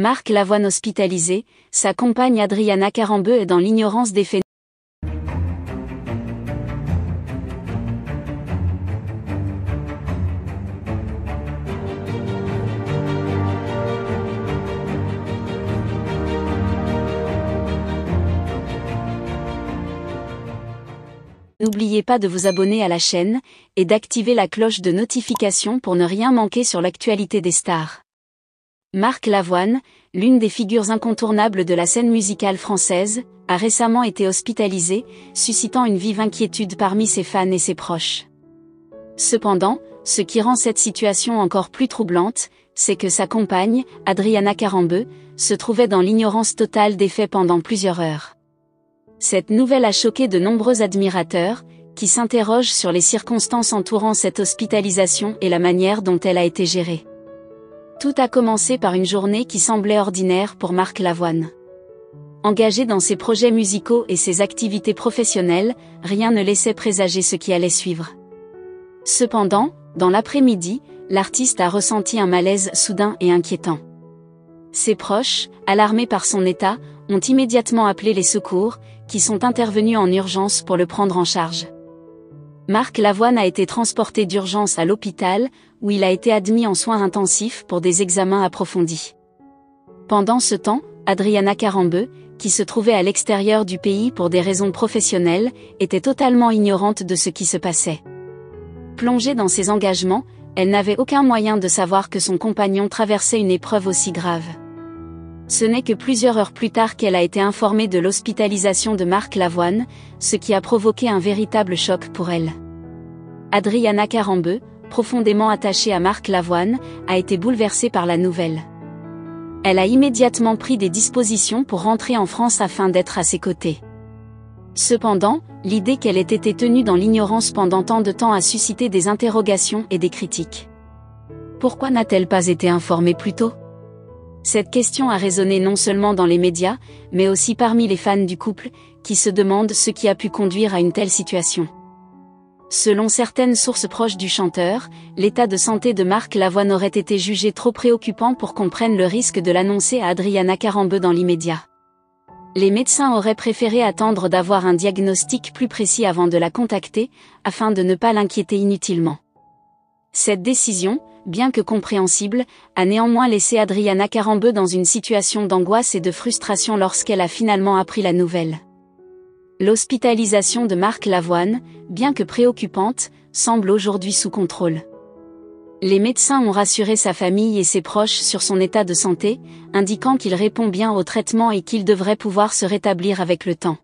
Marc Lavoine hospitalisé, sa compagne Adriana Carambeu est dans l'ignorance des faits. N'oubliez pas de vous abonner à la chaîne, et d'activer la cloche de notification pour ne rien manquer sur l'actualité des stars. Marc Lavoine, l'une des figures incontournables de la scène musicale française, a récemment été hospitalisé, suscitant une vive inquiétude parmi ses fans et ses proches. Cependant, ce qui rend cette situation encore plus troublante, c'est que sa compagne, Adriana Carambeu, se trouvait dans l'ignorance totale des faits pendant plusieurs heures. Cette nouvelle a choqué de nombreux admirateurs, qui s'interrogent sur les circonstances entourant cette hospitalisation et la manière dont elle a été gérée. Tout a commencé par une journée qui semblait ordinaire pour Marc Lavoine. Engagé dans ses projets musicaux et ses activités professionnelles, rien ne laissait présager ce qui allait suivre. Cependant, dans l'après-midi, l'artiste a ressenti un malaise soudain et inquiétant. Ses proches, alarmés par son état, ont immédiatement appelé les secours, qui sont intervenus en urgence pour le prendre en charge. Marc Lavoine a été transporté d'urgence à l'hôpital, où il a été admis en soins intensifs pour des examens approfondis. Pendant ce temps, Adriana Carambeu, qui se trouvait à l'extérieur du pays pour des raisons professionnelles, était totalement ignorante de ce qui se passait. Plongée dans ses engagements, elle n'avait aucun moyen de savoir que son compagnon traversait une épreuve aussi grave. Ce n'est que plusieurs heures plus tard qu'elle a été informée de l'hospitalisation de Marc Lavoine, ce qui a provoqué un véritable choc pour elle. Adriana Carambeu, profondément attachée à Marc Lavoine, a été bouleversée par la nouvelle. Elle a immédiatement pris des dispositions pour rentrer en France afin d'être à ses côtés. Cependant, l'idée qu'elle ait été tenue dans l'ignorance pendant tant de temps a suscité des interrogations et des critiques. Pourquoi n'a-t-elle pas été informée plus tôt ? Cette question a résonné non seulement dans les médias, mais aussi parmi les fans du couple, qui se demandent ce qui a pu conduire à une telle situation. Selon certaines sources proches du chanteur, l'état de santé de Marc Lavoine aurait été jugé trop préoccupant pour qu'on prenne le risque de l'annoncer à Adriana Carambeu dans l'immédiat. Les médecins auraient préféré attendre d'avoir un diagnostic plus précis avant de la contacter, afin de ne pas l'inquiéter inutilement. Cette décision, bien que compréhensible, a néanmoins laissé Adriana Carambeu dans une situation d'angoisse et de frustration lorsqu'elle a finalement appris la nouvelle. L'hospitalisation de Marc Lavoine, bien que préoccupante, semble aujourd'hui sous contrôle. Les médecins ont rassuré sa famille et ses proches sur son état de santé, indiquant qu'il répond bien au traitement et qu'il devrait pouvoir se rétablir avec le temps.